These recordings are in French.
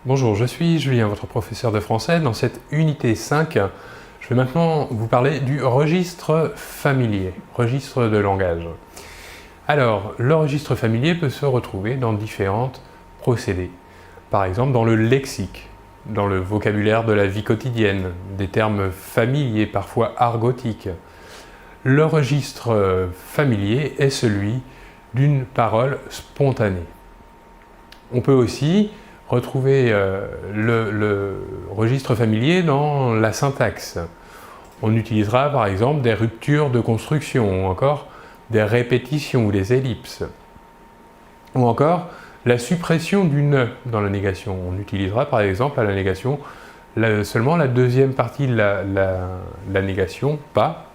Bonjour, je suis Julien, votre professeur de français. Dans cette unité 5, je vais maintenant vous parler du registre familier, registre de langage. Alors, le registre familier peut se retrouver dans différents procédés. Par exemple, dans le lexique, dans le vocabulaire de la vie quotidienne, des termes familiers, parfois argotiques. Le registre familier est celui d'une parole spontanée. On peut aussi retrouver le registre familier dans la syntaxe. On utilisera par exemple des ruptures de construction, ou encore des répétitions ou des ellipses. Ou encore la suppression du « ne » dans la négation. On utilisera par exemple à la négation seulement la deuxième partie de la négation, pas.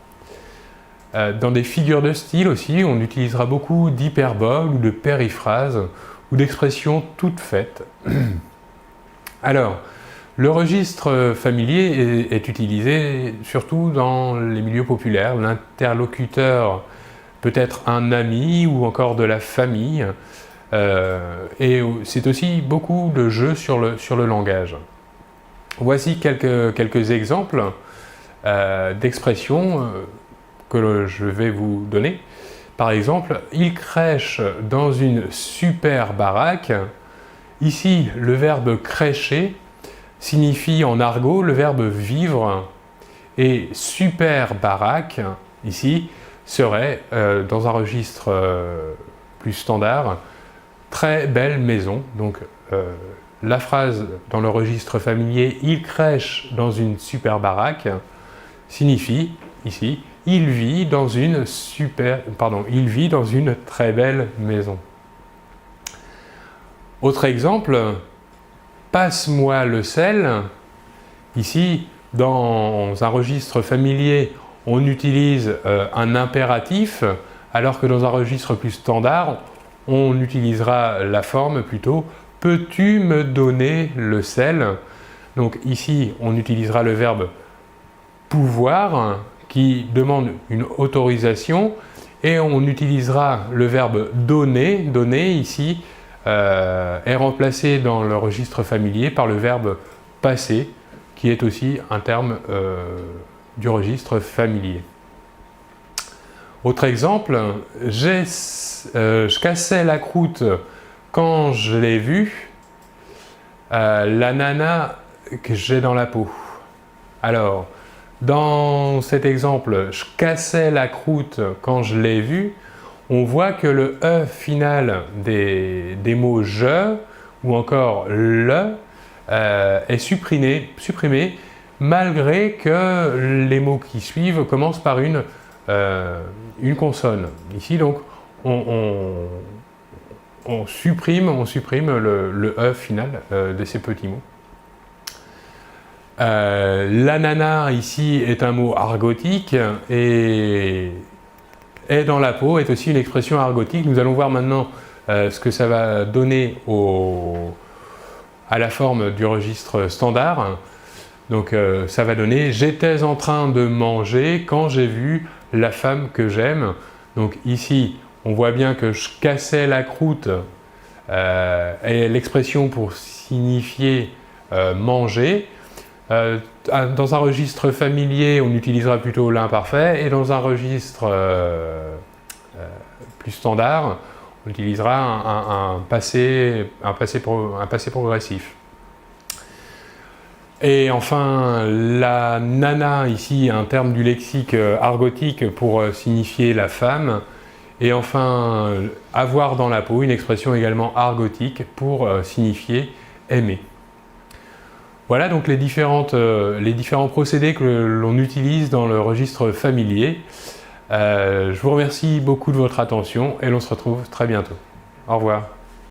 Dans des figures de style aussi, on utilisera beaucoup d'hyperboles ou de périphrases ou d'expressions toutes faites. Alors, le registre familier est utilisé surtout dans les milieux populaires. L'interlocuteur peut être un ami ou encore de la famille. Et c'est aussi beaucoup de jeux sur le langage. Voici quelques exemples d'expressions que je vais vous donner. Par exemple, il crèche dans une super baraque. Ici, le verbe crècher signifie en argot le verbe vivre. Et super baraque, ici, serait, dans un registre plus standard, très belle maison. Donc, la phrase dans le registre familier « il crèche dans une super baraque » signifie, ici, il vit dans une très belle maison. Autre exemple, passe-moi le sel. Ici, dans un registre familier, on utilise un impératif, alors que dans un registre plus standard, on utilisera la forme plutôt « peux-tu me donner le sel ?» Donc ici, on utilisera le verbe « pouvoir » qui demande une autorisation, et on utilisera le verbe « donner ». « Donner » ici est remplacé dans le registre familier par le verbe « passer » qui est aussi un terme du registre familier. Autre exemple, je cassais la croûte quand je l'ai vue, la nana que j'ai dans la peau. Alors, dans cet exemple, je cassais la croûte quand je l'ai vue, on voit que le « e » final des mots « je » ou encore « le » est supprimé malgré que les mots qui suivent commencent par une consonne. Ici donc, on supprime le « e » final de ces petits mots. La nana ici est un mot argotique et est dans la peau est aussi une expression argotique. Nous allons voir maintenant ce que ça va donner à la forme du registre standard. Donc ça va donner « j'étais en train de manger quand j'ai vu la femme que j'aime ». Donc ici, on voit bien que je cassais la croûte est l'expression pour signifier manger. Dans un registre familier, on utilisera plutôt l'imparfait, et dans un registre plus standard, on utilisera un passé progressif. Et enfin, la nana, ici, un terme du lexique argotique pour signifier la femme. Et enfin, avoir dans la peau, une expression également argotique pour signifier aimer. Voilà donc les différents procédés que l'on utilise dans le registre familier. Je vous remercie beaucoup de votre attention et l'on se retrouve très bientôt. Au revoir.